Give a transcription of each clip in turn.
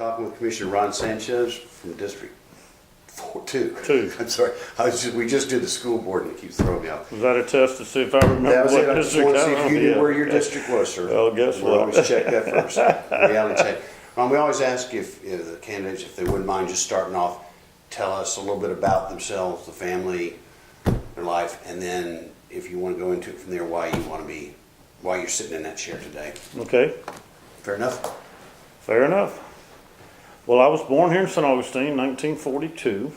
talking with Commissioner Ron Sanchez from District 2. Two. I'm sorry. We just did the school board and it keeps throwing me off. Was that a test to see if I remember That was what it. I just district wanted to see I if you was? knew Yeah. where your district was, sir. Well, guess We what? always check that first. Reality check. We always ask if the candidates, if they wouldn't mind just starting off, tell us a little bit about themselves, the family, their life, and then if you want to go into it from there, why you're sitting in that chair today. Okay, Fair enough? fair enough. Well, I was born here in St. Augustine, 1942.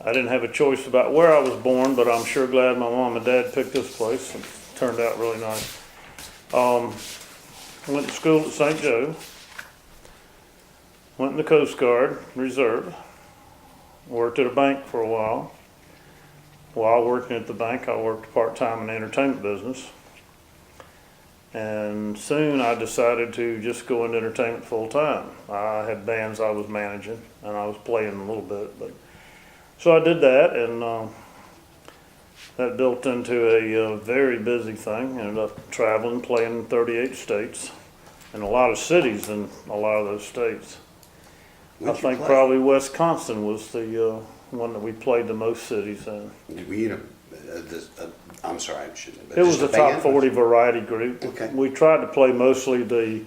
I didn't have a choice about where I was born, but I'm sure glad my mom and dad picked this place. It turned out really nice. Went to school at St. Joe. Went in the Coast Guard Reserve. Worked at a bank for a while. While working at the bank, I worked part-time in the entertainment business. And soon I decided to just go into entertainment full-time. I had bands I was managing, and I was playing a little bit. So I did that, and that built into a very busy thing. Ended up traveling, playing in 38 states, and a lot of cities in a lot of those states. Where'd I you think play? probably Wisconsin was the one that we played the most cities in. Were you I'm sorry, I shouldn't. It was a top 40 variety group. Okay. We tried to play mostly the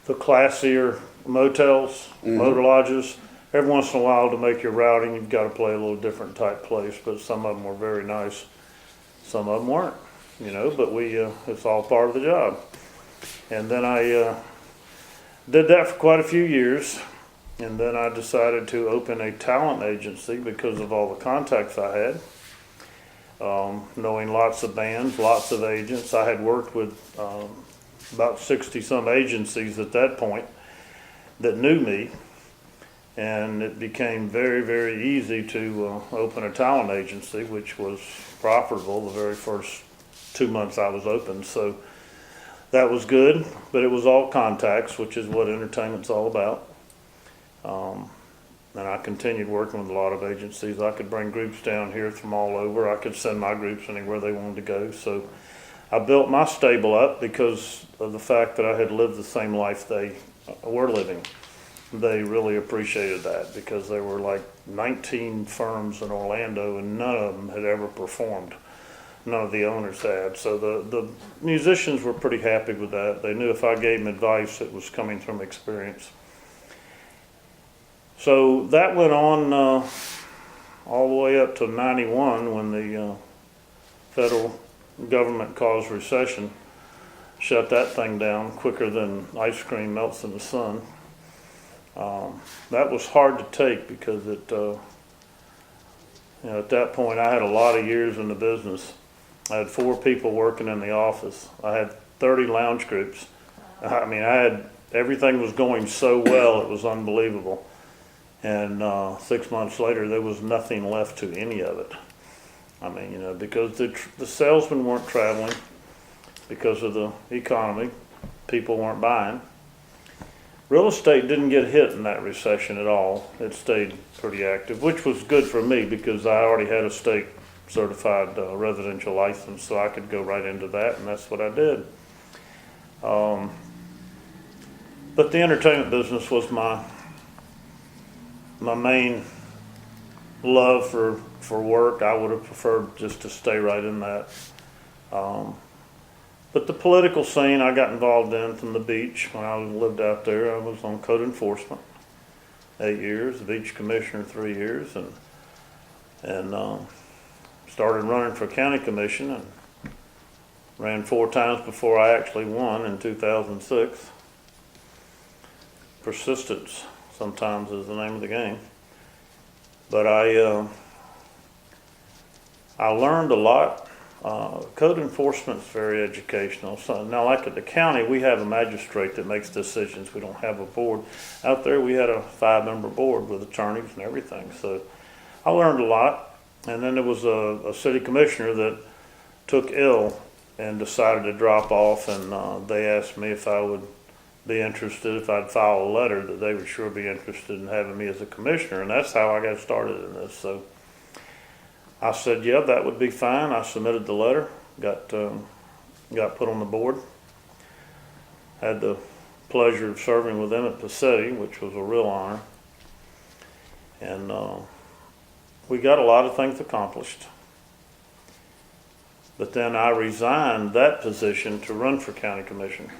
classier motels, motor lodges. Every once in a while, to make your routing, you've got to play a little different type place, but some of them were very nice. Some of them weren't, but it's all part of the job. And then I did that for quite a few years. And then I decided to open a talent agency because of all the contacts I had. Knowing lots of bands, lots of agents. I had worked with about 60 some agencies at that point that knew me, and it became very, very easy to open a talent agency, which was profitable the very first 2 months I was open. So that was good, but it was all contacts, which is what entertainment's all about. And I continued working with a lot of agencies. I could bring groups down here from all over. I could send my groups anywhere they wanted to go. So I built my stable up because of the fact that I had lived the same life they were living. They really appreciated that because there were like 19 firms in Orlando and none of them had ever performed. None of the owners had. So the musicians were pretty happy with that. They knew if I gave them advice, it was coming from experience. So that went on all the way up to 91 when the federal government caused recession, shut that thing down quicker than ice cream melts in the sun. That was hard to take because at that point I had a lot of years in the business. I had 4 people working in the office. I had 30 lounge groups. Everything was going so well, it was unbelievable. And 6 months later, there was nothing left to any of it. Because the salesmen weren't traveling because of the economy. People weren't buying. Real estate didn't get hit in that recession at all. It stayed pretty active, which was good for me because I already had a state certified residential license, so I could go right into that, and that's what I did. But the entertainment business was my main love for work. I would have preferred just to stay right in that. But the political scene I got involved in from the beach when I lived out there. I was on code enforcement 8 years, the beach commissioner 3 years, and started running for county commission and ran 4 times before I actually won in 2006. Persistence sometimes is the name of the game. But I learned a lot. Code enforcement is very educational. So now, like at the county, we have a magistrate that makes decisions. We don't have a board. Out there, we had a 5-member board with attorneys and everything. So I learned a lot. And then there was a city commissioner that took ill and decided to drop off, and they asked me if I would be interested, if I'd file a letter, that they would sure be interested in having me as a commissioner, and that's how I got started in this. So I said, yeah, that would be fine. I submitted the letter, got put on the board, had the pleasure of serving with them at Passetti, which was a real honor. And we got a lot of things accomplished. But then I resigned that position to run for county commissioner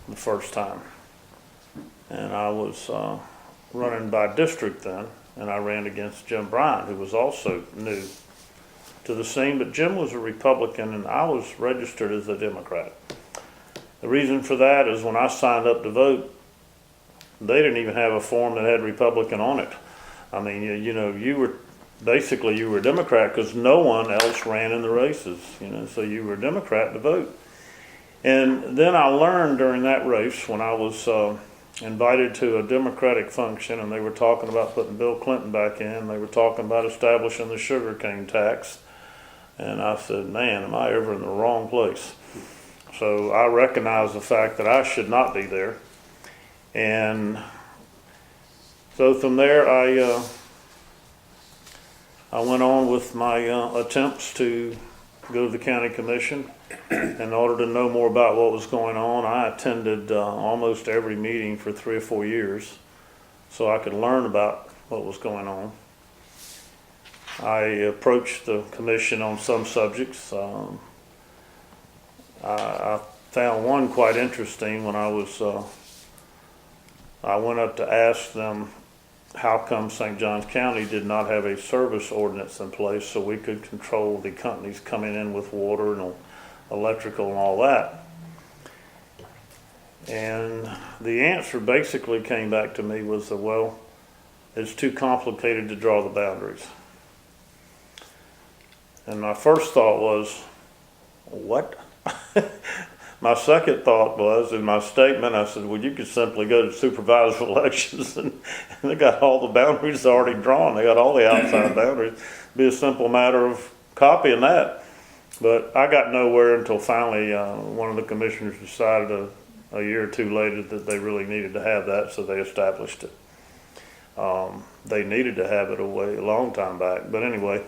the first time. And I was running by district then, and I ran against Jim Bryant, who was also new to the scene. But Jim was a Republican, and I was registered as a Democrat. The reason for that is when I signed up to vote, they didn't even have a form that had Republican on it. I mean, you were a Democrat because no one else ran in the races, so you were a Democrat to vote. And then I learned during that race when I was invited to a Democratic function, and they were talking about putting Bill Clinton back in. They were talking about establishing the sugarcane tax. And I said, man, am I ever in the wrong place? So I recognized the fact that I should not be there. And so from there, I went on with my attempts to go to the county commission. In order to know more about what was going on, I attended almost every meeting for 3 or 4 years so I could learn about what was going on. I approached the commission on some subjects. I found one quite interesting when I went up to ask them how come St. Johns County did not have a service ordinance in place so we could control the companies coming in with water and electrical and all that. And the answer basically came back to me was, well, it's too complicated to draw the boundaries. And my first thought was, what? My second thought was, in my statement, I said, well, you could simply go to supervisor elections and they got all the boundaries already drawn. They got all the outside boundaries. It'd be a simple matter of copying that. But I got nowhere until finally one of the commissioners decided a year or two later that they really needed to have that, so they established it. They needed to have it a long time back. But anyway,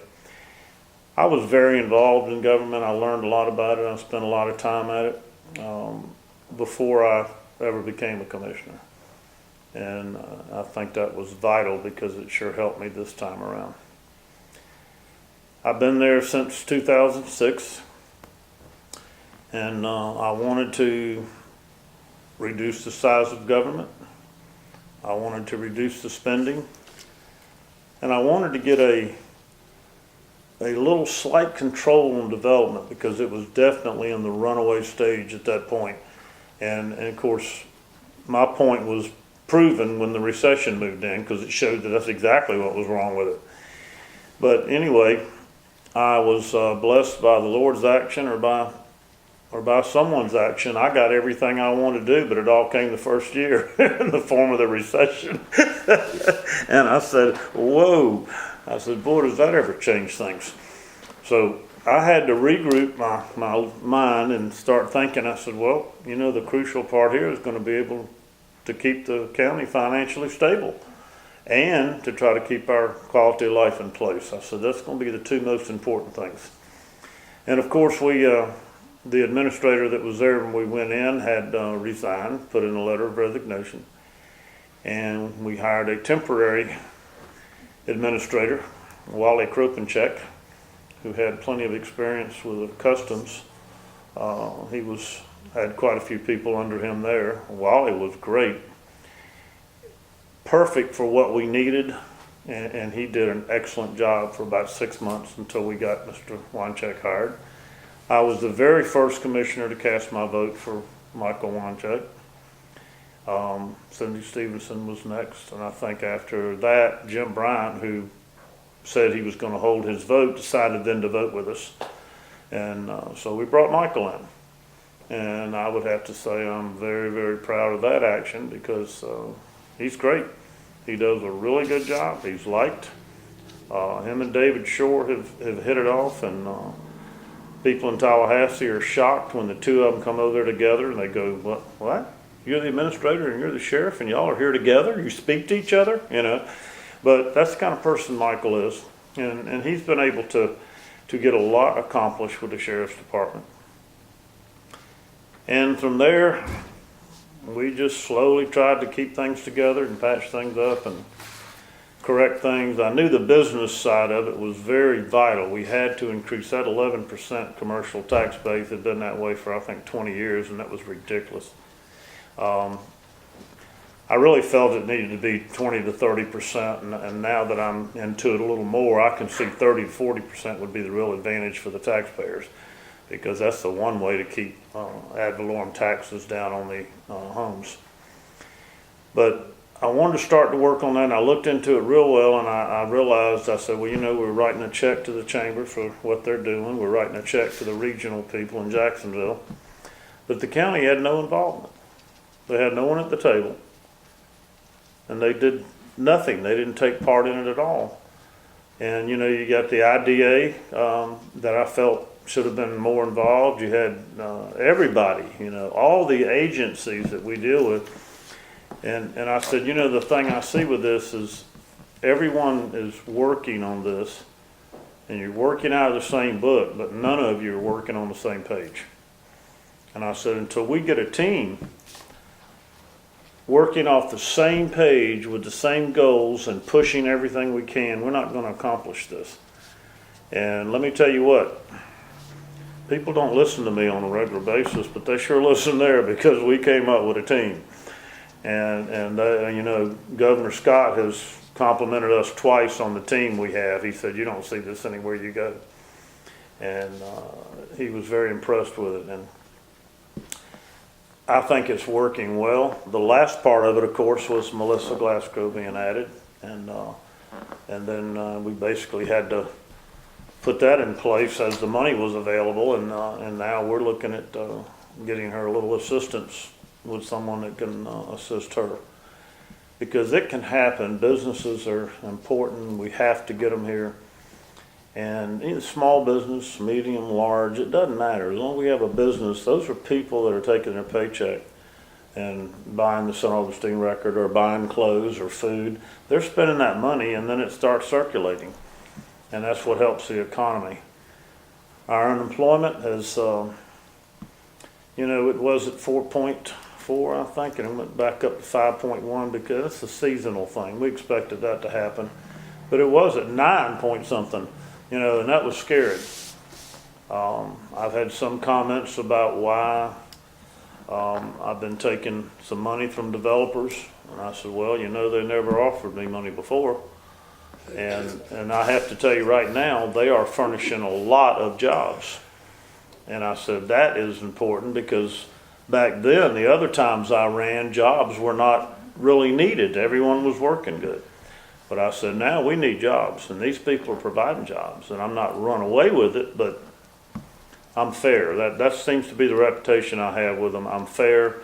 I was very involved in government. I learned a lot about it. I spent a lot of time at it before I ever became a commissioner. And I think that was vital because it sure helped me this time around. I've been there since 2006, and I wanted to reduce the size of government. I wanted to reduce the spending, and I wanted to get a little slight control on development because it was definitely in the runaway stage at that point. And of course, my point was proven when the recession moved in because it showed that that's exactly what was wrong with it. But anyway, I was blessed by the Lord's action or by someone's action. I got everything I wanted to do, but it all came the first year in the form of the recession. And I said, whoa. I said, boy, does that ever change things? So I had to regroup my mind and start thinking. I said, well, the crucial part here is going to be able to keep the county financially stable and to try to keep our quality of life in place. I said, that's going to be the two most important things. And of course, the administrator that was there when we went in had resigned, put in a letter of resignation, and we hired a temporary administrator, Wally Kropenchek, who had plenty of experience with the customs. He had quite a few people under him there. Wally was great, perfect for what we needed, and he did an excellent job for about 6 months until we got Mr. Wanchek hired. I was the very first commissioner to cast my vote for Michael Wanchek. Cindy Stevenson was next, and I think after that, Jim Bryant, who said he was going to hold his vote, decided then to vote with us. And so we brought Michael in. And I would have to say I'm very, very proud of that action because he's great. He does a really good job. He's liked. Him and David Shore have hit it off, and people in Tallahassee are shocked when the two of them come over there together and they go, what? You're the administrator and you're the sheriff and y'all are here together? You speak to each other? But that's the kind of person Michael is. And he's been able to get a lot accomplished with the sheriff's department. And from there, we just slowly tried to keep things together and patch things up and correct things. I knew the business side of it was very vital. We had to increase that 11% commercial tax base. It had been that way for, I think, 20 years, and that was ridiculous. I really felt it needed to be 20 to 30%, and now that I'm into it a little more, I can see 30 to 40% would be the real advantage for the taxpayers, because that's the one way to keep ad valorem taxes down on the homes. But I wanted to start to work on that, and I looked into it real well, and I realized, I said, well, you know, we're writing a check to the chamber for what they're doing. We're writing a check to the regional people in Jacksonville. But the county had no involvement. They had no one at the table. And they did nothing. They didn't take part in it at all. And, you know, you got the IDA that I felt should have been more involved. You had everybody, you know, all the agencies that we deal with. And I said, you know, the thing I see with this is everyone is working on this, and you're working out of the same book, but none of you are working on the same page. And I said, until we get a team working off the same page with the same goals and pushing everything we can, we're not going to accomplish this. And let me tell you what, people don't listen to me on a regular basis, but they sure listen there, because we came up with a team. And you know, Governor Scott has complimented us twice on the team we have. He said, you don't see this anywhere you go. And he was very impressed with it. And I think it's working well. The last part of it, of course, was Melissa Glasgow being added. And then we basically had to put that in place as the money was available. And now we're looking at getting her a little assistance with someone that can assist her, because it can happen. Businesses are important. We have to get them here. And either small business, medium, large, it doesn't matter. As long as we have a business, those are people that are taking their paycheck and buying the St. Augustine Record or buying clothes or food. They're spending that money, and then it starts circulating. And that's what helps the economy. Our unemployment has, you know, it was at 4.4, I think, and it went back up to 5.1, because it's a seasonal thing. We expected that to happen. But it was at 9 point something. You know, and that was scary. I've had some comments about why I've been taking some money from developers, and I said, well, you know, they never offered me money before, and I have to tell you right now, they are furnishing a lot of jobs. And I said, that is important, because back then, the other times I ran, jobs were not really needed. Everyone was working good. But I said, now we need jobs, and these people are providing jobs, and I'm not run away with it, but I'm fair. That seems to be the reputation I have with them. I'm fair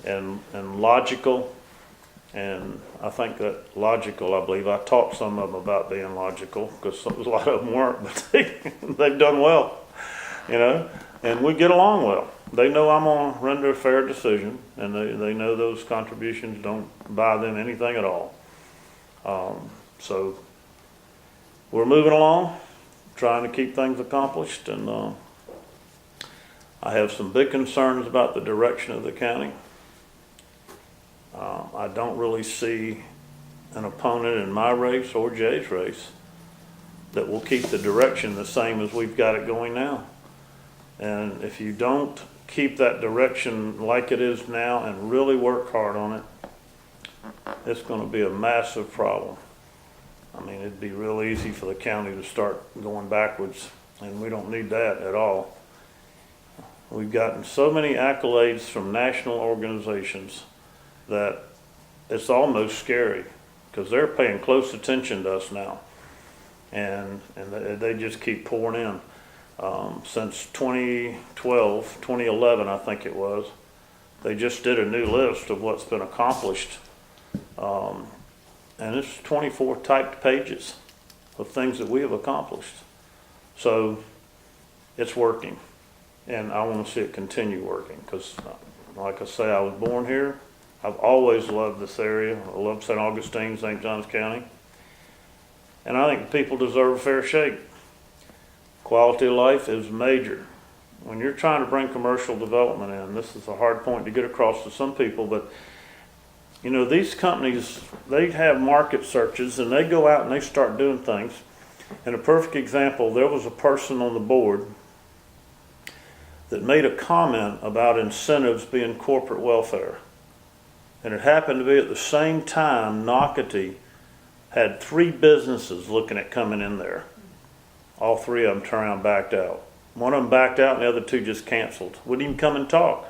and logical, and I think that logical, I believe. I taught some of them about being logical, because a lot of them weren't, but they've done well, you know, and we get along well. They know I'm going to render a fair decision, and they know those contributions don't buy them anything at all. So we're moving along, trying to keep things accomplished, and I have some big concerns about the direction of the county. I don't really see an opponent in my race or Jay's race that will keep the direction the same as we've got it going now. And if you don't keep that direction like it is now and really work hard on it, it's going to be a massive problem. I mean, it'd be real easy for the county to start going backwards, and we don't need that at all. We've gotten so many accolades from national organizations that it's almost scary, because they're paying close attention to us now, and they just keep pouring in. Since 2011, I think it was, they just did a new list of what's been accomplished. And it's 24 typed pages of things that we have accomplished. So it's working, and I want to see it continue working, because like I say, I was born here. I've always loved this area. I love St. Augustine, St. Johns County, and I think people deserve a fair shake. Quality of life is major. when you're trying to bring commercial development in, this is a hard point to get across to some people, but you know, these companies, they have market searches and they go out and they start doing things. And a perfect example, there was a person on the board that made a comment about incentives being corporate welfare. And it happened to be at the same time Nocatee had 3 businesses looking at coming in there. All 3 of them turned around and backed out. One of them backed out and the other 2 just canceled. Wouldn't even come and talk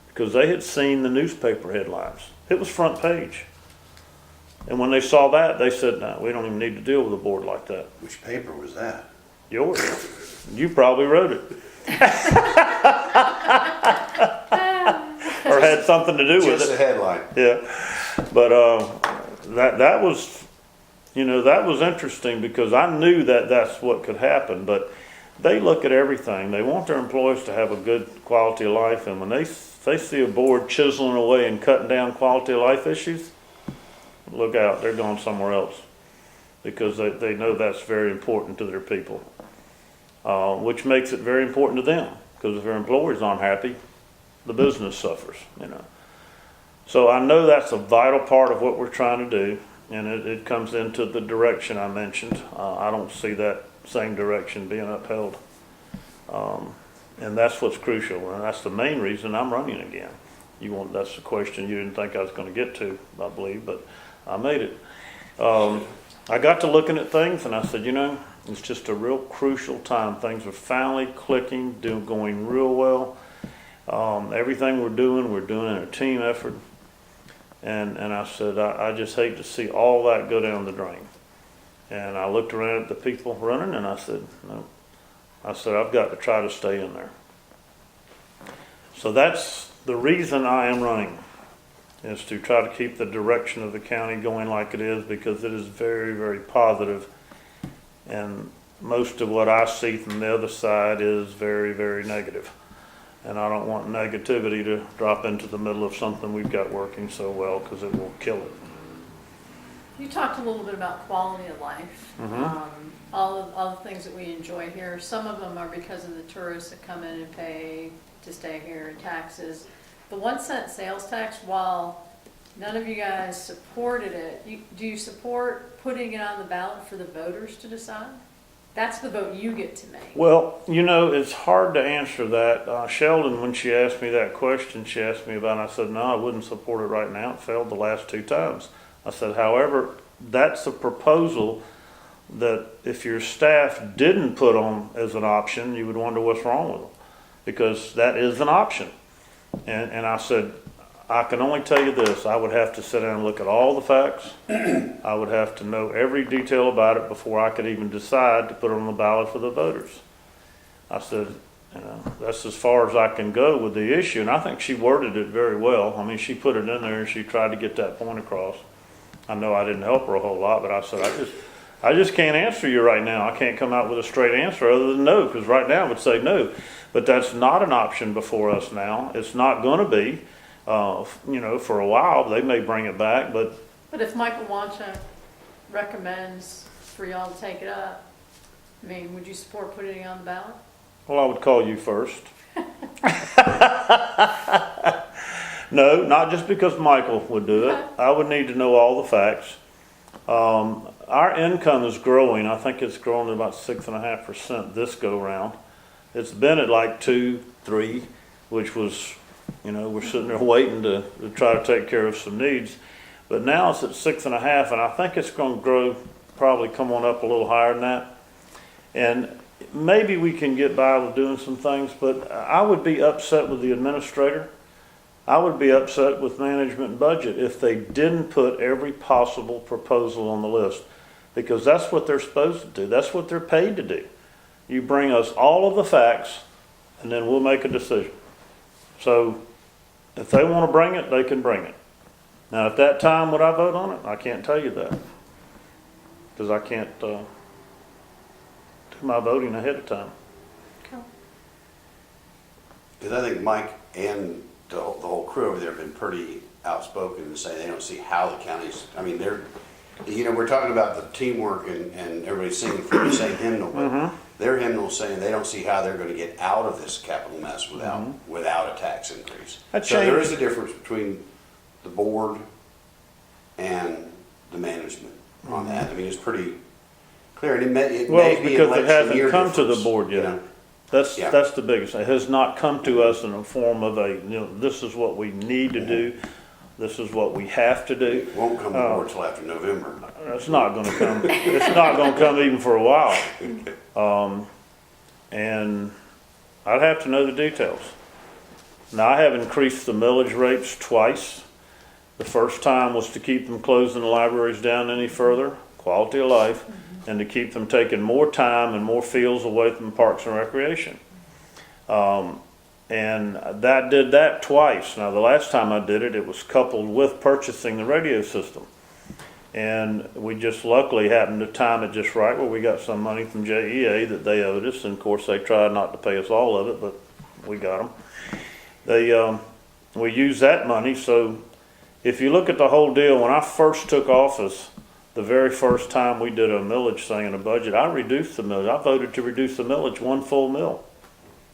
because they had seen the newspaper headlines. It was front page. And when they saw that, they said, no, we don't even need to deal with a board like that. Which paper was that? Yours. You probably wrote it. Or had something to do with it. Just a headline. Yeah. But that was, you know, that was interesting because I knew that that's what could happen. But they look at everything. They want their employees to have a good quality of life. And when they see a board chiseling away and cutting down quality of life issues, look out, they're going somewhere else because they know that's very important to their people, which makes it very important to them because if their employees aren't happy, the business suffers, you know. So I know that's a vital part of what we're trying to do, and it comes into the direction I mentioned. I don't see that same direction being upheld. And that's what's crucial, and that's the main reason I'm running again. That's the question you didn't think I was going to get to, I believe, but I made it. I got to looking at things, and I said, you know, it's just a real crucial time. Things are finally clicking, going real well. Everything we're doing in a team effort. And I said, I just hate to see all that go down the drain. And I looked around at the people running, and I said, no. I said, I've got to try to stay in there. So that's the reason I am running, is to try to keep the direction of the county going like it is, because it is very, very positive. And most of what I see from the other side is very, very negative. And I don't want negativity to drop into the middle of something we've got working so well, because it will kill it. You talked a little bit about quality of life. All the things that we enjoy here. Some of them are because of the tourists that come in and pay to stay here and taxes. The 1-cent sales tax, while none of you guys supported it, do you support putting it on the ballot for the voters to decide? That's the vote you get to make. Well, you know, it's hard to answer that. Sheldon, when she asked me that question, she asked me about it. I said, no, I wouldn't support it right now. It failed the last 2 times. I said, however, that's a proposal that if your staff didn't put on as an option, you would wonder what's wrong with them, because that is an option. And I said, I can only tell you this, I would have to sit down and look at all the facts. I would have to know every detail about it before I could even decide to put it on the ballot for the voters. I said, you know, that's as far as I can go with the issue. And I think she worded it very well. I mean, she put it in there and she tried to get that point across. I know I didn't help her a whole lot, but I said, I just can't answer you right now. I can't come out with a straight answer other than no, because right now I would say no. But that's not an option before us now. It's not going to be. You know, for a while they may bring it back, but if Michael Wanchuk recommends for y'all to take it up, I mean, would you support putting it on the ballot? well, I would call you first. No, not just because Michael would do it. I would need to know all the facts. Our income is growing. I think it's grown at about 6.5% this go round. It's been at like 2, 3, which was, you know, we're sitting there waiting to try to take care of some needs. But now it's at 6.5, and I think it's going to grow, probably come on up a little higher than that. And maybe we can get by with doing some things, but I would be upset with the administrator. I would be upset with management and budget if they didn't put every possible proposal on the list, because that's what they're supposed to do. That's what they're paid to do. You bring us all of the facts, and then we'll make a decision. So if they want to bring it, they can bring it. Now, at that time, would I vote on it? I can't tell you that, because I can't do my voting ahead of time. Because I think Mike and the whole crew over there have been pretty outspoken and say they don't see how the counties, I mean, they're, you know, we're talking about the teamwork and everybody singing from the same hymnal, but their hymnal saying they don't see how they're gonna get out of this capital mess without a tax increase. That So there changed. is a difference between the board and the management on that. I mean, it's pretty clear, and it Well, may it's be because it election hasn't year come to the difference, board you yet. know? That's, Yeah. that's the biggest thing. It has not come to us in the form of this is what we need to do. This is what we have to do. It won't come to the board till after November. It's not gonna come, it's not gonna come even for a while. And I'd have to know the details. Now, I have increased the millage rates twice. The first time was to keep them closing the libraries down any further, quality of life, and to keep them taking more time and more fields away from parks and recreation. And that did that twice. Now, the last time I did it, it was coupled with purchasing the radio system. And we just luckily happened to time it just right where we got some money from JEA that they owed us. And of course, they tried not to pay us all of it, but we got them. We used that money. So if you look at the whole deal, when I first took office, the very first time we did a millage thing in a budget, I reduced the millage. I voted to reduce the millage 1 full mill.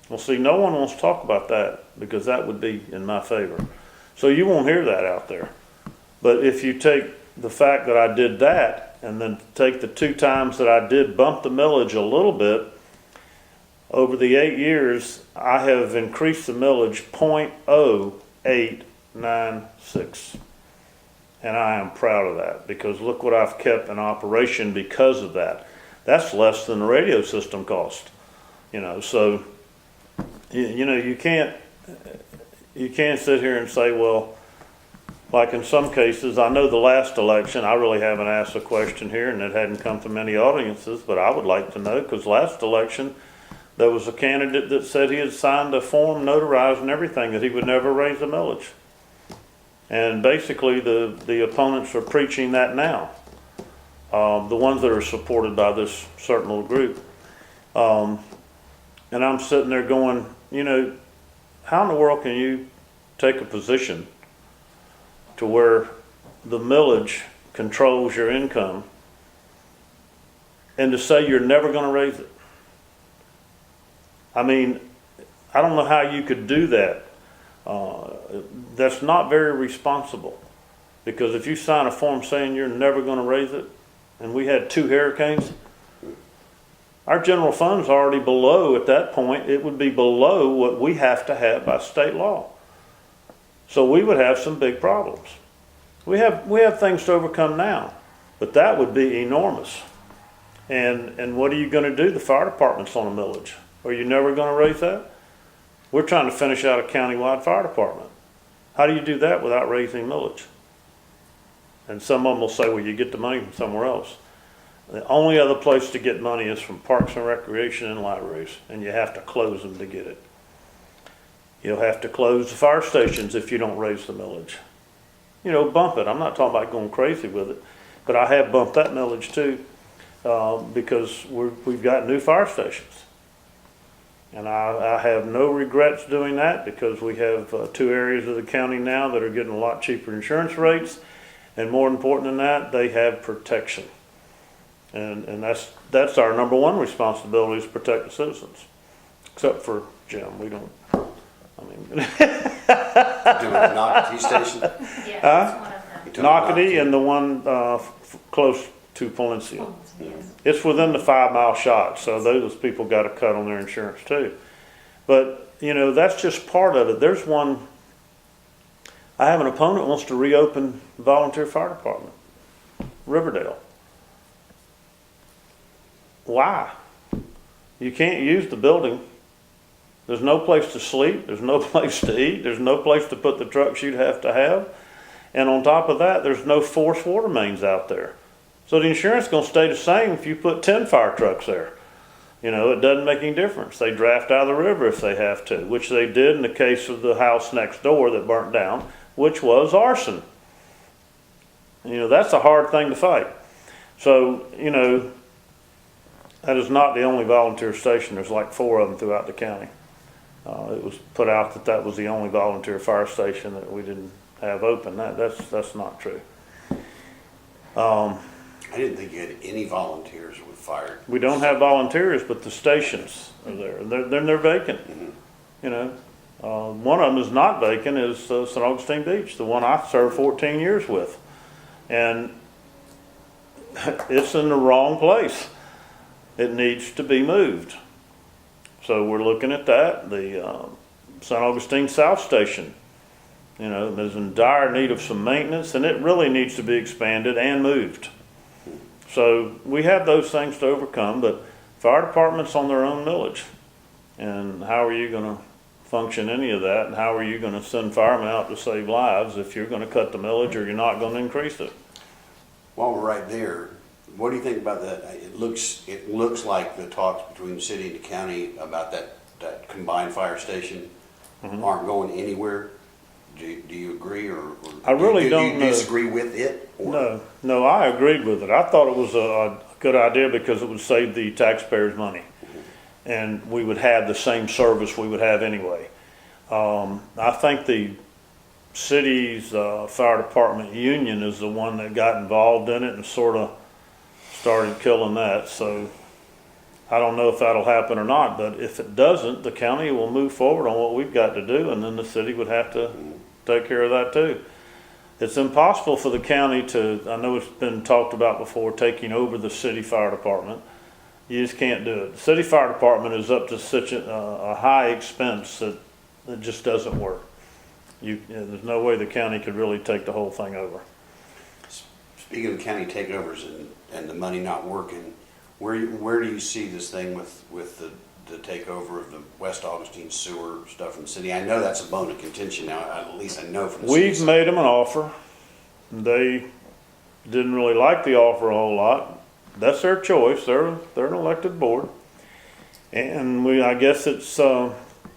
Well, see, no one wants to talk about that because that would be in my favor. So you won't hear that out there. But if you take the fact that I did that and then take the 2 times that I did bump the millage a little bit, over the 8 years, I have increased the millage 0.0896. And I am proud of that because look what I've kept in operation because of that. That's less than the radio system cost. So you can't sit here and say, well, like in some cases, I know the last election, I really haven't asked a question here and it hadn't come to many audiences, but I would like to know because last election there was a candidate that said he had signed a form notarized and everything that he would never raise the millage. And basically the opponents are preaching that now, the ones that are supported by this certain little group. And I'm sitting there going, how in the world can you take a position to where the millage controls your income and to say you're never going to raise it? I mean, I don't know how you could do that. That's not very responsible because if you sign a form saying you're never going to raise it, and we had 2 hurricanes, our general fund's already below at that point. It would be below what we have to have by state law. So we would have some big problems. We have things to overcome now, but that would be enormous. And what are you going to do? The fire department's on a millage. Are you never going to raise that? We're trying to finish out a countywide fire department. How do you do that without raising millage? And some of them will say, well, you get the money from somewhere else. The only other place to get money is from parks and recreation and libraries, and you have to close them to get it. You'll have to close the fire stations if you don't raise the millage. Bump it. I'm not talking about going crazy with it, but I have bumped that millage too because we've got new fire stations. And I have no regrets doing that because we have 2 areas of the county now that are getting a lot cheaper insurance rates. And more important than that, they have protection. And that's our number 1 responsibility is protect the citizens. Except for Jim, we don't, Doing a Knockatee station? Yeah, that's one of them. You took Knockatee and the one close to Valencia. Yes. It's within the 5-mile shot, so those people got a cut on their insurance too. But, that's just part of it. There's one, I have an opponent who wants to reopen the volunteer fire department, Riverdale. Why? You can't use the building. There's no place to sleep. There's no place to eat. There's no place to put the trucks you'd have to have. And on top of that, there's no forced water mains out there. So the insurance is going to stay the same if you put 10 fire trucks there. It doesn't make any difference. They draft out of the river if they have to, which they did in the case of the house next door that burnt down, which was arson. That's a hard thing to fight. So, that is not the only volunteer station. There's like 4 of them throughout the county. It was put out that was the only volunteer fire station that we didn't have open. That's not true. I didn't think you had any volunteers with fire. We don't have volunteers, but the stations are there. They're vacant. You know, one of them is not vacant is St. Augustine Beach, the one I served 14 years with. And it's in the wrong place. It needs to be moved. So we're looking at that. The St. Augustine South Station, you know, is in dire need of some maintenance, and it really needs to be expanded and moved. So we have those things to overcome, but fire department's on their own millage. And how are you going to function any of that? And how are you going to send firemen out to save lives if you're going to cut the millage or you're not going to increase it? While we're right there, what do you think about that? It looks like the talks between the city and the county about that combined fire station aren't going anywhere. Do you agree, or I really do you don't know. disagree with it? Or? No, I agreed with it. I thought it was a good idea because it would save the taxpayers money, and we would have the same service we would have anyway. I think the city's fire department union is the one that got involved in it and sort of started killing that. So I don't know if that'll happen or not, but if it doesn't, the county will move forward on what we've got to do, and then the city would have to take care of that too. It's impossible for the county to, I know it's been talked about before, taking over the city fire department. You just can't do it. The city fire department is up to such a high expense that it just doesn't work. There's no way the county could really take the whole thing over. Speaking of county takeovers and the money not working, where do you see this thing with the takeover of the West Augustine sewer stuff from the city? I know that's a bone of contention now. At least I know from the city. We've made them an offer. They didn't really like the offer a whole lot. That's their choice. They're an elected board, and I guess it's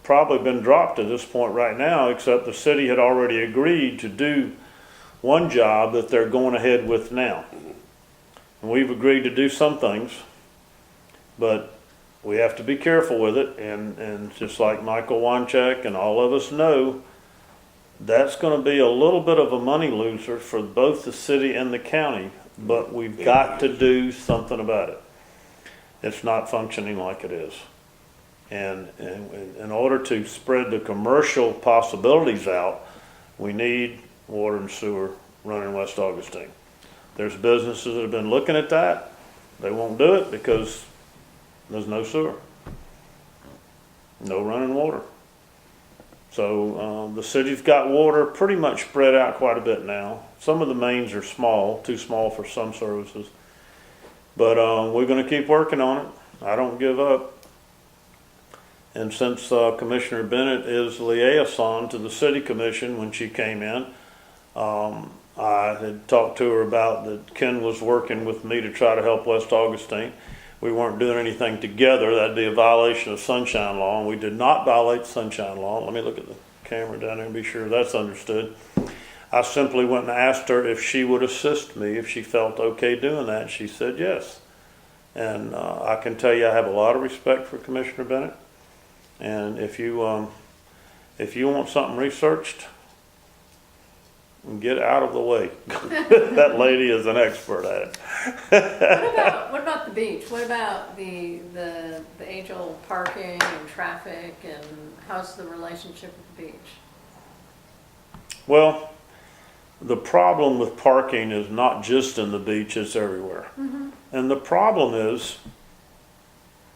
probably been dropped at this point right now. Except the city had already agreed to do one job that they're going ahead with now. And we've agreed to do some things, but we have to be careful with it, and just like Michael Wanchek and all of us know, that's going to be a little bit of a money loser for both the city and the county, but we've got to do something about it. It's not functioning like it is. And in order to spread the commercial possibilities out, we need water and sewer running West Augustine. There's businesses that have been looking at that. They won't do it because there's no sewer, no running water. So the city's got water pretty much spread out quite a bit now. Some of the mains are small, too small for some services. But we're going to keep working on it. I don't give up. And since Commissioner Bennett is liaison to the city commission when she came in, I had talked to her about that Ken was working with me to try to help West Augustine. We weren't doing anything together. That'd be a violation of sunshine law, and we did not violate sunshine law. Let me look at the camera down there and be sure that's understood. I simply went and asked her if she would assist me, if she felt okay doing that. She said yes. And I can tell you I have a lot of respect for Commissioner Bennett. And if you want something researched, get out of the way. That lady is an expert at it. What about the beach? What about the age-old parking and traffic, and how's the relationship with the beach? Well, the problem with parking is not just in the beach, it's everywhere. Mm-hmm. And the problem is,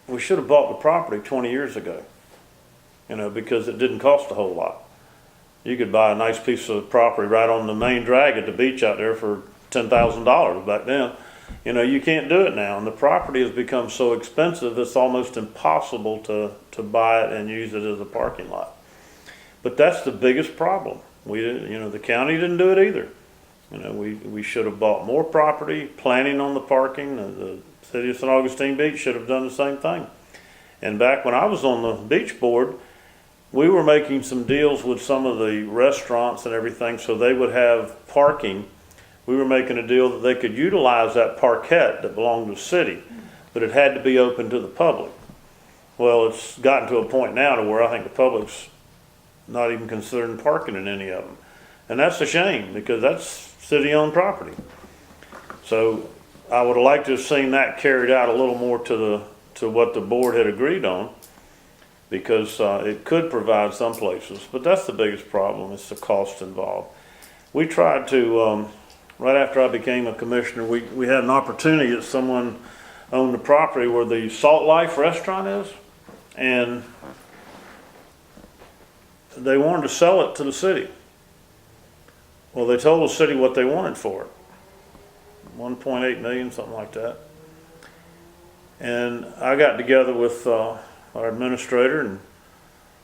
we should have bought the property 20 years ago, because it didn't cost a whole lot. You could buy a nice piece of property right on the main drag at the beach out there for $10,000 back then. You can't do it now, and the property has become so expensive it's almost impossible to buy it and use it as a parking lot. But that's the biggest problem. We didn't, the county didn't do it either. We should have bought more property, planning on the parking. The city of St. Augustine Beach should have done the same thing. And back when I was on the beach board, we were making some deals with some of the restaurants and everything so they would have parking. We were making a deal that they could utilize that parquet that belonged to the city, but it had to be open to the public. Well, it's gotten to a point now to where I think the public's not even considering parking in any of them. And that's a shame because that's city-owned property. So I would have liked to have seen that carried out a little more to what the board had agreed on, because it could provide some places, but that's the biggest problem, is the cost involved. We tried to, right after I became a commissioner, we had an opportunity that someone owned the property where the Salt Life restaurant is, and they wanted to sell it to the city. Well, they told the city what they wanted for it. 1.8 million, something like that. And I got together with our administrator,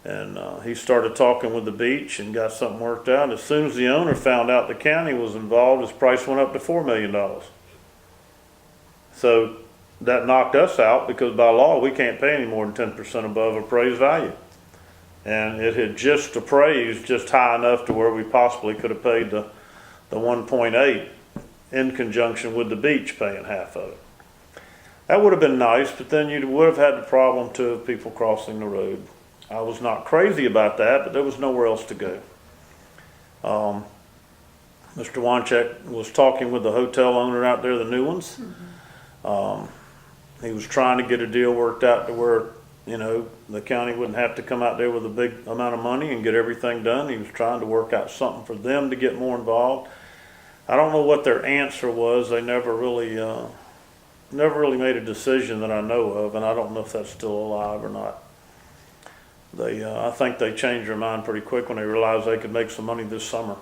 and he started talking with the beach and got something worked out. As soon as the owner found out the county was involved, his price went up to $4 million. So that knocked us out, because by law we can't pay any more than 10% above appraised value. And it had just appraised just high enough to where we possibly could have paid the 1.8 in conjunction with the beach paying half of it. That would have been nice, but then you would have had the problem too of people crossing the road. I was not crazy about that, but there was nowhere else to go. Mr. Wanchek was talking with the hotel owner out there, the new ones. He was trying to get a deal worked out to where, you know, the county wouldn't have to come out there with a big amount of money and get everything done. He was trying to work out something for them to get more involved. I don't know what their answer was. They never really made a decision that I know of, and I don't know if that's still alive or not. I think they changed their mind pretty quick when they realized they could make some money this summer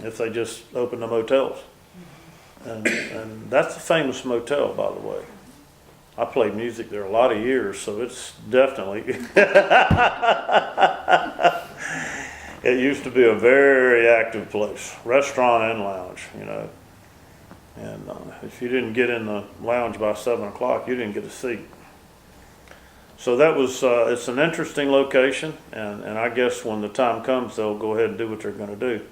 if they just opened the motels. And that's a famous motel, by the way. I played music there a lot of years, so it's definitely, it used to be a very active place, restaurant and lounge, you know. And if you didn't get in the lounge by 7 o'clock, you didn't get a seat. So that was, it's an interesting location, and I guess when the time comes, they'll go ahead and do what they're going to do.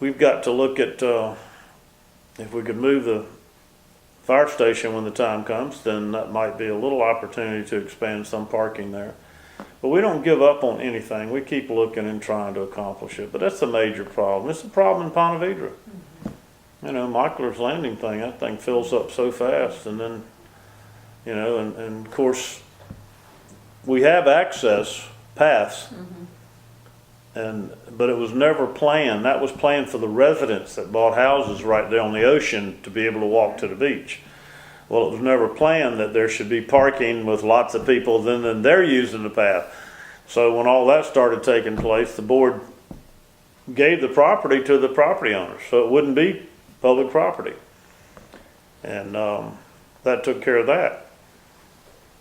We've got to look at, if we could move the fire station when the time comes, then that might be a little opportunity to expand some parking there. But we don't give up on anything. We keep looking and trying to accomplish it. But that's a major problem. It's a problem in Ponte Vedra. You know, Michaeler's Landing thing, that thing fills up so fast. And then, you know, and of course, we have access paths. But it was never planned. That was planned for the residents that bought houses right there on the ocean to be able to walk to the beach. Well, it was never planned that there should be parking with lots of people, then they're using the path. So when all that started taking place, the board gave the property to the property owners, so it wouldn't be public property. And that took care of that.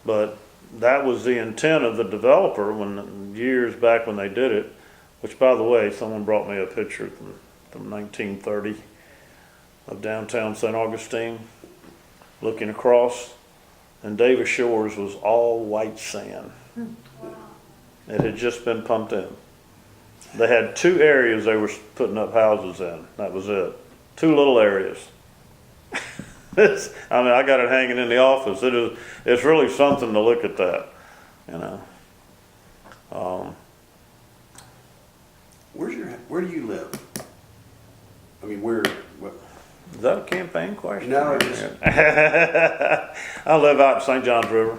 But that was the intent of the developer when years back when they did it. Which, by the way, someone brought me a picture from 1930 of downtown St. Augustine, looking across, and Davis Shores was all white sand. Wow. It had just been pumped in. They had 2 areas they were putting up houses in. That was it. 2 little areas. I mean, I got it hanging in the office. It's really something to look at that, you know. Where do you live? I mean, what? Is that a campaign question? No, it isn't. I live out in St. John's River.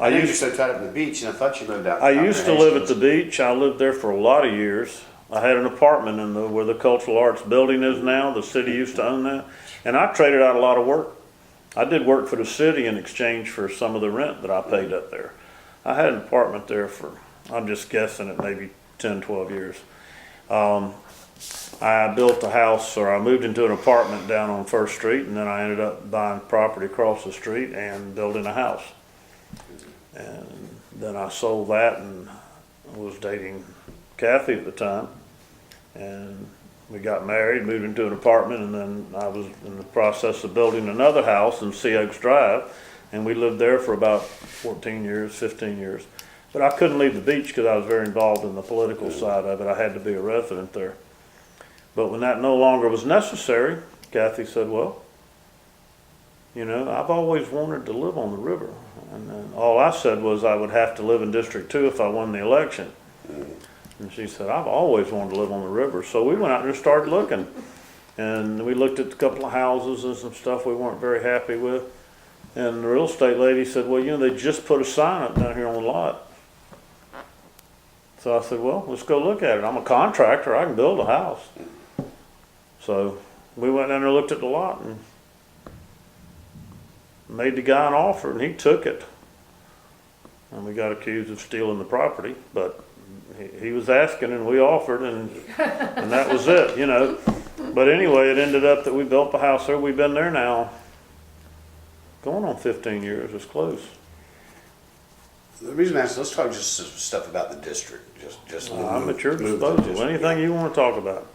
I used to so tied up in the beach, and I thought you lived out. I used to live at the beach. I lived there for a lot of years. I had an apartment in where the Cultural Arts Building is now. The city used to own that, and I traded out a lot of work. I did work for the city in exchange for some of the rent that I paid up there. I had an apartment there for, I'm just guessing it, maybe 10, 12 years. I built a house, or I moved into an apartment down on First Street, and then I ended up buying property across the street and building a house. And then I sold that, and I was dating Kathy at the time, and we got married, moved into an apartment, and then I was in the process of building another house in Sea Oaks Drive, and we lived there for about 14 years, 15 years. But I couldn't leave the beach because I was very involved in the political side of it. I had to be a resident there. But when that no longer was necessary, Kathy said, well, you know, I've always wanted to live on the river. And then all I said was I would have to live in District 2 if I won the election. And she said, I've always wanted to live on the river. So we went out there and started looking. And we looked at a couple of houses and some stuff we weren't very happy with. And the real estate lady said, well, you know, they just put a sign up down here on the lot. So I said, well, let's go look at it. I'm a contractor, I can build a house. So we went down there and looked at the lot and made the guy an offer, and he took it. And we got accused of stealing the property, but he was asking and we offered, and that was it, you know. But anyway, it ended up that we built the house there. We've been there now going on 15 years. It's close. The reason I asked, let's talk just some stuff about the district. Just I'm at your move the disposal. district. Anything you want to talk about.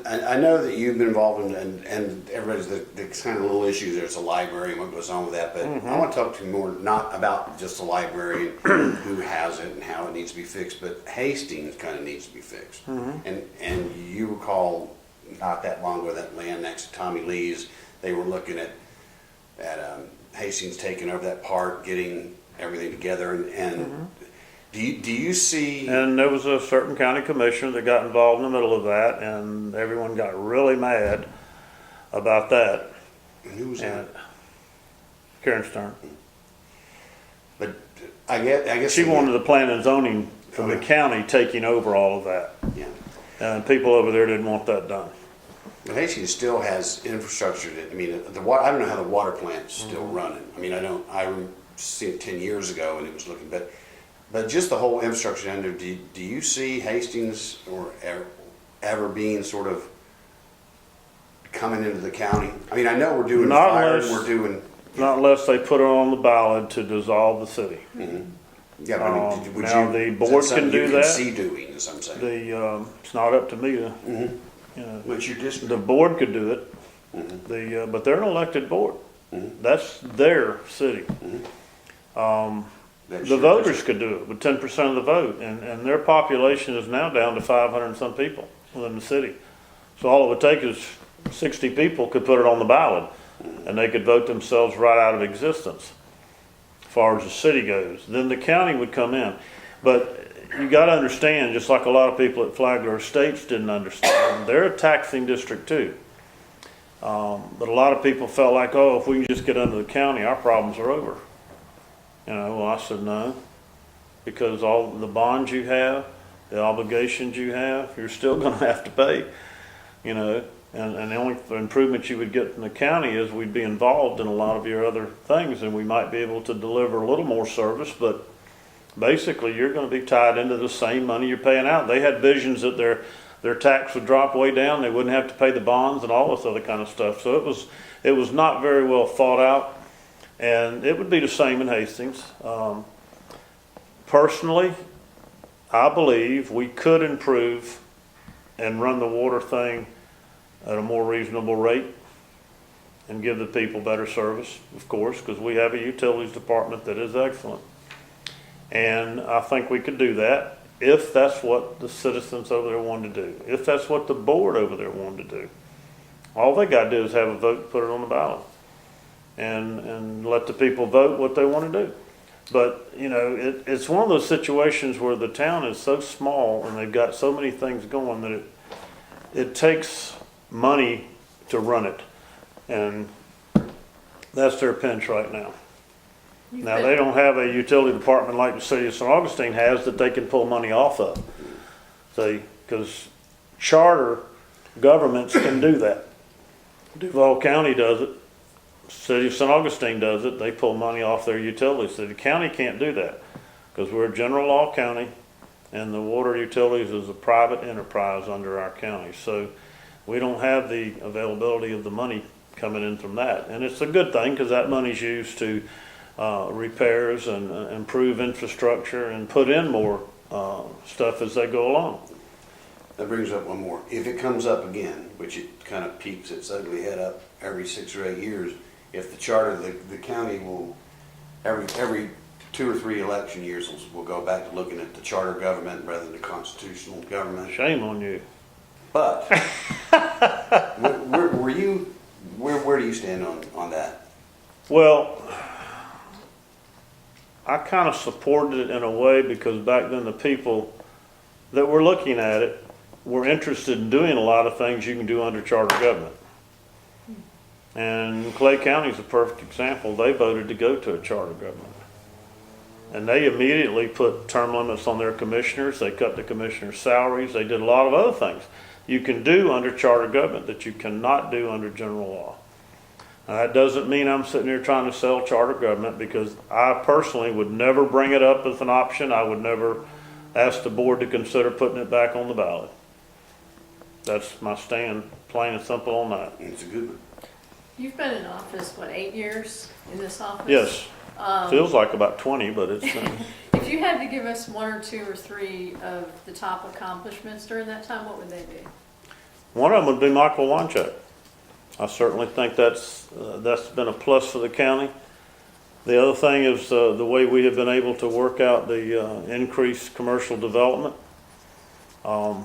I know that you've been involved in, and everybody's the kind of little issues. There's a library and what goes on with that, but I want to talk to you more not about just the library and who has it and how it needs to be fixed, but Hastings kind of needs to be fixed. And you recall not that long ago that land next to Tommy Lee's, they were looking at Hastings taking over that park, getting everything together, and do you see? And there was a certain county commissioner that got involved in the middle of that, and everyone got really mad about that. And who was that? Karen Stern. But I guess She wanted the planning and zoning from the county taking over all of that. Yeah. And people over there didn't want that done. But Hastings still has infrastructure that, I mean, the water, I don't know how the water plant's still running. I mean, I see it 10 years ago and it was looking, but just the whole infrastructure down there, do you see Hastings or ever being sort of coming into the county? I mean, I know we're doing Not fire unless- and we're doing. Not unless they put it on the ballot to dissolve the city. Yeah, but I mean, would now you, the is that board something can do you that. see doing, as I'm saying? It's not up to me to, you know, What's your district? the board could do it. But they're an elected board. That's their city. That's The your voters district. could do it with 10% of the vote, and their population is now down to 500 and some people within the city. So all it would take is 60 people could put it on the ballot, and they could vote themselves right out of existence as far as the city goes. Then the county would come in. But you got to understand, just like a lot of people at Flagler Estates didn't understand, they're a taxing district too. But a lot of people felt like, oh, if we can just get under the county, our problems are over. You know, well, I said no, because all the bonds you have, the obligations you have, you're still going to have to pay. You know, and the only improvement you would get from the county is we'd be involved in a lot of your other things, and we might be able to deliver a little more service, but basically you're going to be tied into the same money you're paying out. They had visions that their tax would drop way down, they wouldn't have to pay the bonds and all this other kind of stuff. So it was not very well thought out, and it would be the same in Hastings. Personally, I believe we could improve and run the water thing at a more reasonable rate and give the people better service, of course, because we have a utilities department that is excellent. And I think we could do that if that's what the citizens over there wanted to do, if that's what the board over there wanted to do. All they got to do is have a vote, put it on the ballot, and let the people vote what they want to do. But, you know, it's one of those situations where the town is so small and they've got so many things going that it takes money to run it. And that's their pinch right now. Now, they don't have a utility department like the city of St. Augustine has that they can pull money off of. See, because charter governments can do that. Duval County does it. City of St. Augustine does it. They pull money off their utilities. So the county can't do that because we're a general law county and the water utilities is a private enterprise under our county. So we don't have the availability of the money coming in from that. And it's a good thing because that money's used to repairs and improve infrastructure and put in more stuff as they go along. That brings up one more. If it comes up again, which it kind of peaks its ugly head up every 6 or 8 years, if the charter, the county will, every 2 or 3 election years, we'll go back to looking at the charter government rather than the constitutional government. Shame on you. But where do you stand on that? Well, I kind of supported it in a way because back then the people that were looking at it were interested in doing a lot of things you can do under charter government. And Clay County is a perfect example. They voted to go to a charter government. And they immediately put term limits on their commissioners. They cut the commissioners' salaries. They did a lot of other things you can do under charter government that you cannot do under general law. Now, that doesn't mean I'm sitting here trying to sell charter government, because I personally would never bring it up as an option. I would never ask the board to consider putting it back on the ballot. That's my stand, plain and simple on that. It's a good one. You've been in office, what, 8 years in this office? Yes, feels like about 20, but it's If you had to give us 1 or 2 or 3 of the top accomplishments during that time, what would they be? one of them would be Michael Wanchuk. I certainly think that's been a plus for the county. The other thing is the way we have been able to work out the increased commercial development.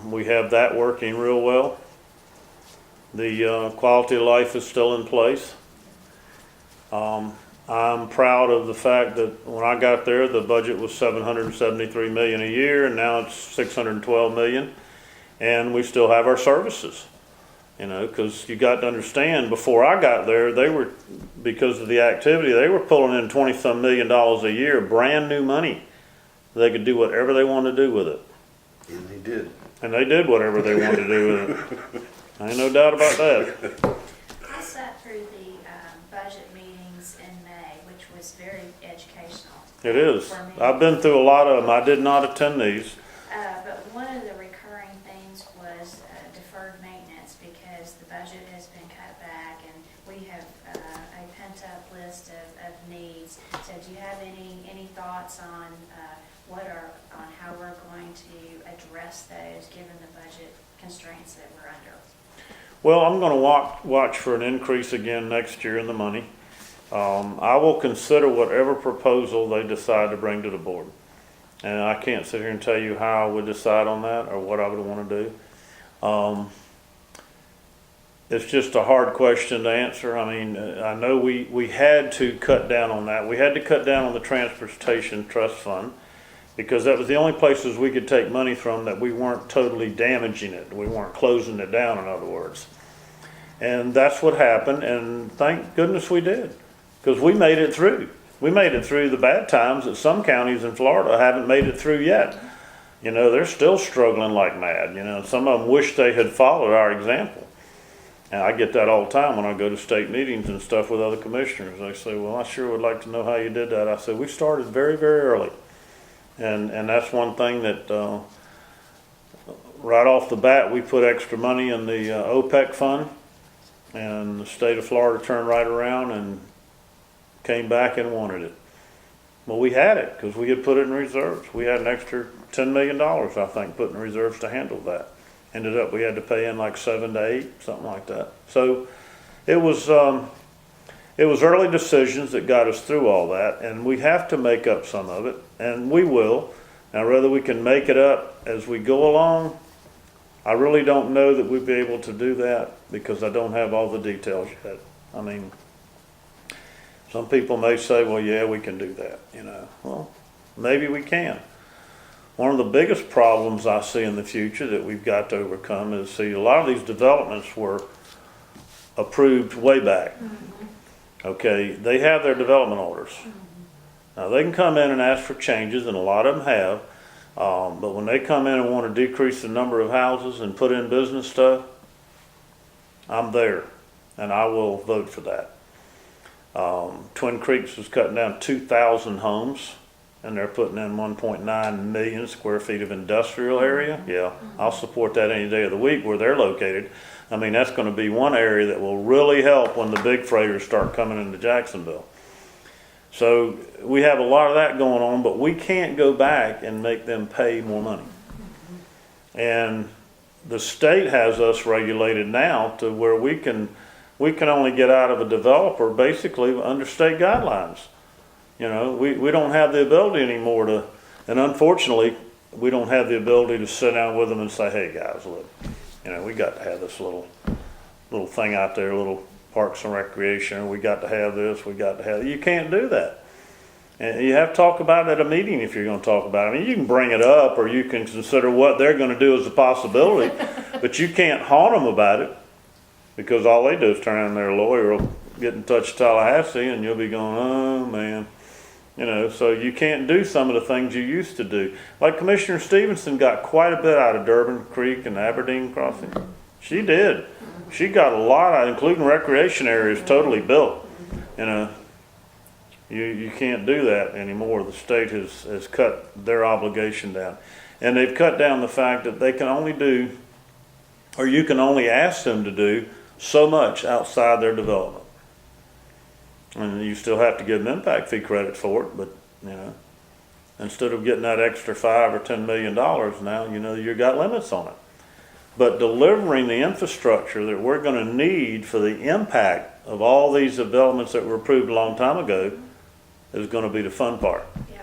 We have that working real well. The quality of life is still in place. I'm proud of the fact that when I got there, the budget was $773 million a year, and now it's $612 million, and we still have our services. You know, because you got to understand, before I got there, they were, because of the activity, they were pulling in $20-some million a year, brand new money. They could do whatever they wanted to do with it. And they did. And they did whatever they wanted to do with it. Ain't no doubt about that. I sat through the budget meetings in May, which was very educational. It is. For me. I've been through a lot of them. I did not attend these. But one of the recurring themes was deferred maintenance, because the budget has been cut back and we have a pent-up list of needs. So do you have any thoughts on on how we're going to address those given the budget constraints that we're under? Well, I'm going to watch for an increase again next year in the money. I will consider whatever proposal they decide to bring to the board. And I can't sit here and tell you how I would decide on that or what I would want to do. It's just a hard question to answer. I mean, I know we had to cut down on that. We had to cut down on the Transportation Trust Fund, because that was the only places we could take money from that we weren't totally damaging it. We weren't closing it down, in other words. And that's what happened, and thank goodness we did, because we made it through. We made it through the bad times that some counties in Florida haven't made it through yet. You know, they're still struggling like mad. You know, some of them wish they had followed our example. And I get that all the time when I go to state meetings and stuff with other commissioners. They say, well, I sure would like to know how you did that. I said, we started very, very early. And that's one thing that right off the bat, we put extra money in the OPEC fund, and the state of Florida turned right around and came back and wanted it. Well, we had it because we had put it in reserves. We had an extra $10 million, I think, put in reserves to handle that. Ended up we had to pay in like 7 to 8, something like that. So it was early decisions that got us through all that, and we have to make up some of it, and we will. Now, whether we can make it up as we go along, I really don't know that we'd be able to do that, because I don't have all the details yet. I mean, some people may say, well, yeah, we can do that, you know. Well, maybe we can. One of the biggest problems I see in the future that we've got to overcome is, see, a lot of these developments were approved way back. Okay, they have their development orders. Now, they can come in and ask for changes, and a lot of them have, but when they come in and want to decrease the number of houses and put in business stuff, I'm there, and I will vote for that. Twin Creeks is cutting down 2,000 homes, and they're putting in 1.9 million square feet of industrial area. Yeah, I'll support that any day of the week where they're located. I mean, that's going to be one area that will really help when the big freighters start coming into Jacksonville. So we have a lot of that going on, but we can't go back and make them pay more money. And the state has us regulated now to where we can only get out of a developer basically under state guidelines. You know, we don't have the ability anymore to, and unfortunately, we don't have the ability to sit down with them and say, hey guys, look, you know, we got to have this little thing out there, little parks and recreation, we got to have this, we got to have, you can't do that. And you have to talk about it at a meeting if you're gonna talk about it. I mean, you can bring it up or you can consider what they're gonna do as a possibility, but you can't haunt them about it because all they do is turn around their lawyer will get in touch with Tallahassee and you'll be going, oh man. You know, so you can't do some of the things you used to do. Like Commissioner Stevenson got quite a bit out of Durbin Creek and Aberdeen Crossing. She did. She got a lot out, including recreation areas totally built. You know, you can't do that anymore. The state has cut their obligation down. And they've cut down the fact that they can only do, or you can only ask them to do so much outside their development. And you still have to give them impact fee credit for it, but, you know, instead of getting that extra $5 or $10 million now, you know, you've got limits on it. But delivering the infrastructure that we're going to need for the impact of all these developments that were approved a long time ago is going to be the fun part. Yeah.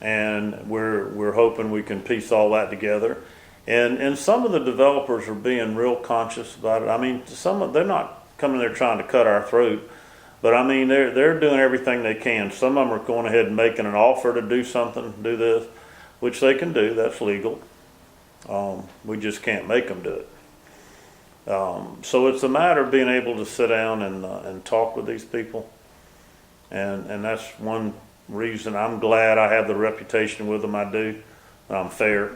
And we're hoping we can piece all that together. And some of the developers are being real conscious about it. I mean, they're not coming there trying to cut our throat. But I mean, they're doing everything they can. Some of them are going ahead and making an offer to do something, do this, which they can do. That's legal. We just can't make them do it. So it's a matter of being able to sit down and talk with these people. And that's one reason I'm glad I have the reputation with them I do. I'm fair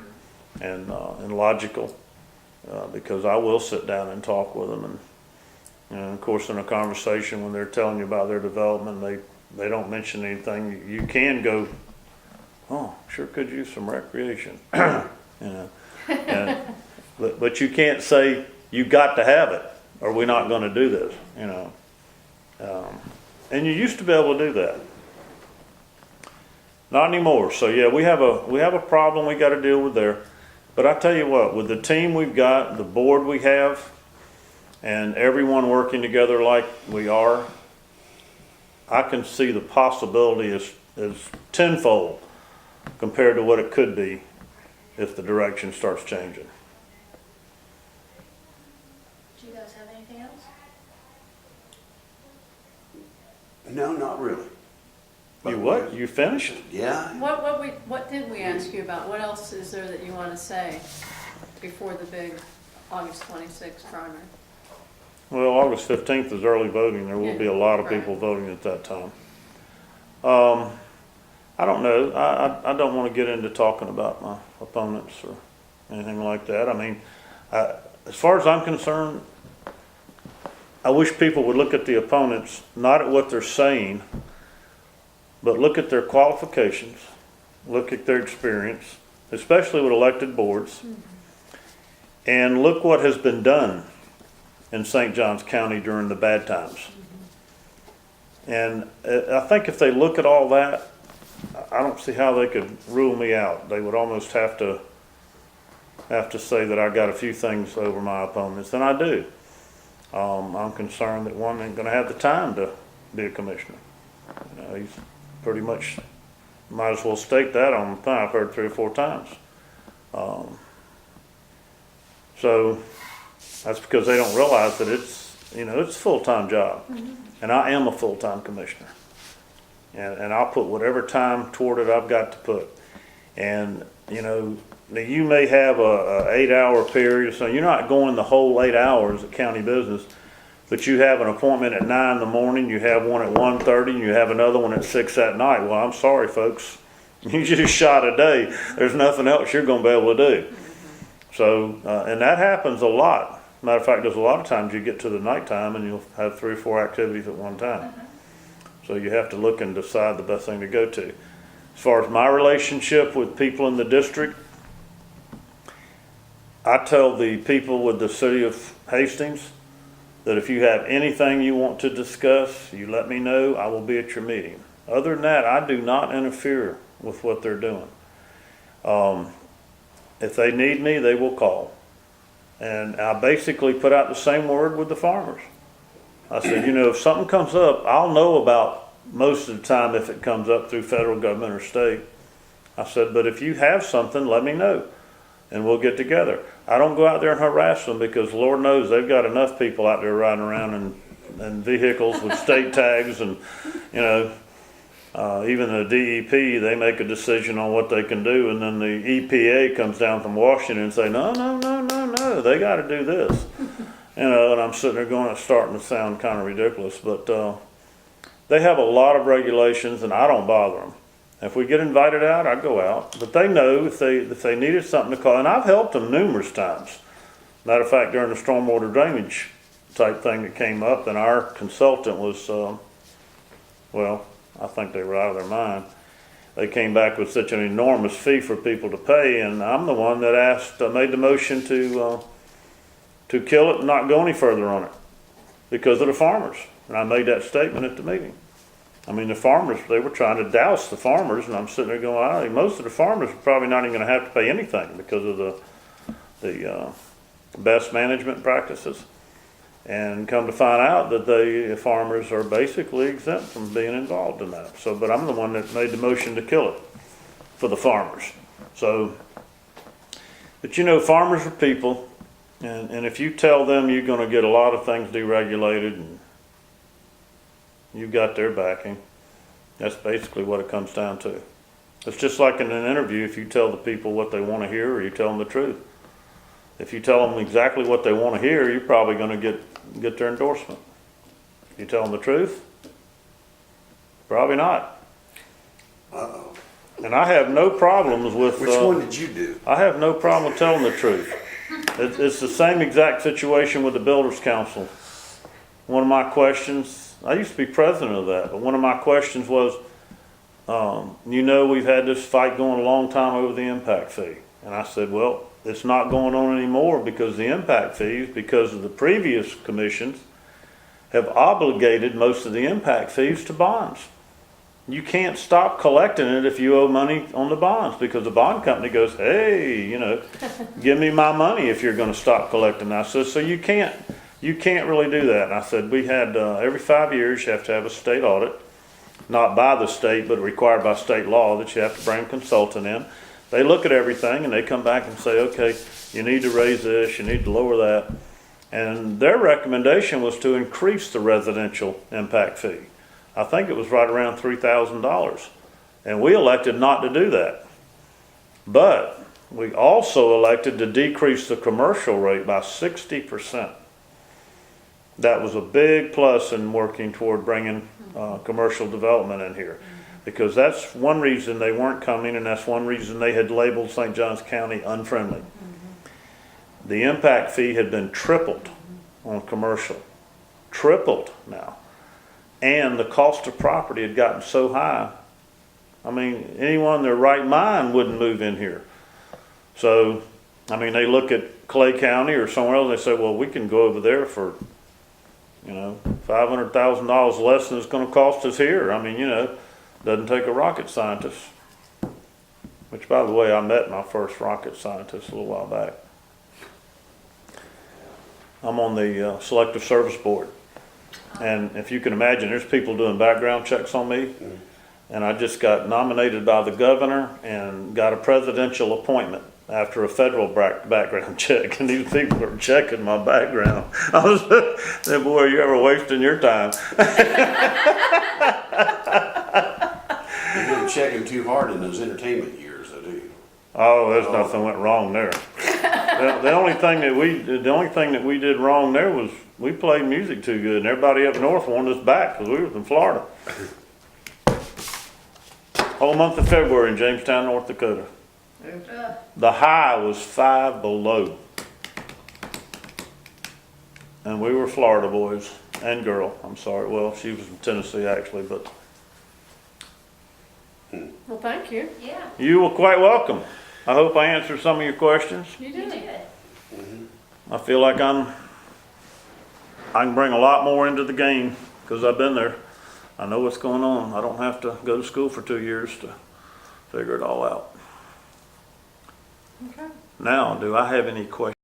and logical because I will sit down and talk with them. And of course, in a conversation when they're telling you about their development, they don't mention anything. You can go, oh, sure could use some recreation, you know. But you can't say you got to have it, or we're not going to do this, you know. And you used to be able to do that. Not anymore. So yeah, we have a problem we got to deal with there. But I tell you what, with the team we've got, the board we have, and everyone working together like we are, I can see the possibility is tenfold compared to what it could be if the direction starts changing. Do you guys have anything else? No, not really. You what? You finished? Yeah. What did we ask you about? What else is there that you want to say before the big August 26th primary? Well, August 15th is early voting. There will be a lot of people voting at that time. I don't know. I don't want to get into talking about my opponents or anything like that. I mean, as far as I'm concerned, I wish people would look at the opponents, not at what they're saying, but look at their qualifications, look at their experience, especially with elected boards, and look what has been done in St. Johns County during the bad times. And I think if they look at all that, I don't see how they could rule me out. They would almost have to say that I got a few things over my opponents, and I do. I'm concerned that one ain't going to have the time to be a commissioner. You know, he's pretty much might as well state that on the thing. I've heard 3 or 4 times. So that's because they don't realize that it's a full-time job, and I am a full-time commissioner. And I'll put whatever time toward it I've got to put. And, you know, you may have a 8-hour period, so you're not going the whole 8 hours of county business, but you have an appointment at 9 in the morning, you have one at 1:30, and you have another one at 6 at night. Well, I'm sorry, folks. You just shot a day. There's nothing else you're going to be able to do. So, and that happens a lot. Matter of fact, there's a lot of times you get to the nighttime and you'll have 3 or 4 activities at one time. So you have to look and decide the best thing to go to. As far as my relationship with people in the district, I tell the people with the city of Hastings that if you have anything you want to discuss, you let me know. I will be at your meeting. Other than that, I do not interfere with what they're doing. If they need me, they will call. And I basically put out the same word with the farmers. I said, if something comes up, I'll know about most of the time if it comes up through federal government or state. I said, but if you have something, let me know, and we'll get together. I don't go out there and harass them because Lord knows they've got enough people out there riding around in vehicles with state tags and, Even the DEP, they make a decision on what they can do, and then the EPA comes down from Washington and say, no, they got to do this. And I'm sitting there going, it's starting to sound kind of ridiculous, but they have a lot of regulations, and I don't bother them. If we get invited out, I go out. But they know if they needed something to call, and I've helped them numerous times. Matter of fact, during the stormwater drainage type thing that came up, and our consultant was, well, I think they were out of their mind. They came back with such an enormous fee for people to pay, and I'm the one that made the motion to kill it and not go any further on it because of the farmers. And I made that statement at the meeting. I mean, the farmers, they were trying to douse the farmers, and I'm sitting there going, most of the farmers are probably not even going to have to pay anything because of the best management practices. And come to find out that the farmers are basically exempt from being involved in that. So, but I'm the one that made the motion to kill it for the farmers. So, but you know, farmers are people, and if you tell them you're going to get a lot of things deregulated and you've got their backing, that's basically what it comes down to. It's just like in an interview, if you tell the people what they want to hear or you tell them the truth. If you tell them exactly what they want to hear, you're probably going to get their endorsement. If you tell them the truth, probably not. Uh-oh. And I have no problems with... Which one did you do? I have no problem telling the truth. It's the same exact situation with the Builders Council. One of my questions, I used to be president of that, but one of my questions was, you know, we've had this fight going a long time over the impact fee. And I said, well, it's not going on anymore because the impact fees, because of the previous commissions, have obligated most of the impact fees to bonds. You can't stop collecting it if you owe money on the bonds because the bond company goes, hey, you know, give me my money if you're going to stop collecting. I said, so you can't really do that. And I said, we had every 5 years you have to have a state audit, not by the state, but required by state law that you have to bring a consultant in. They look at everything and they come back and say, okay, you need to raise this, you need to lower that. And their recommendation was to increase the residential impact fee. I think it was right around $3,000. And we elected not to do that. But we also elected to decrease the commercial rate by 60%. That was a big plus in working toward bringing commercial development in here. Because that's one reason they weren't coming, and that's one reason they had labeled St. Johns County unfriendly. The impact fee had been tripled on commercial. Tripled now. And the cost of property had gotten so high. I mean, anyone in their right mind wouldn't move in here. So, I mean, they look at Clay County or somewhere else and they say, well, we can go over there for, you know, $500,000 less than it's going to cost us here. I mean, you know, doesn't take a rocket scientist. Which, by the way, I met my first rocket scientist a little while back. I'm on the Selective Service Board. And if you can imagine, there's people doing background checks on me. And I just got nominated by the governor and got a presidential appointment after a federal background check. And these people are checking my background. I was saying, boy, you ever wasting your time? You didn't check him too hard in those entertainment years, though, do you? Oh, there's nothing went wrong there. The only thing that we did wrong there was we played music too good, and everybody up north wanted us back because we was in Florida. Whole month of February in Jamestown, North Dakota. The high was 5 below. And we were Florida boys and girl. I'm sorry. Well, she was from Tennessee actually, but. Well, thank you. Yeah, You were quite welcome. I hope I answered some of your questions. You you did. did. I feel like I can bring a lot more into the game because I've been there. I know what's going on. I don't have to go to school for 2 years to figure it all out. Okay. Now, do I have any questions?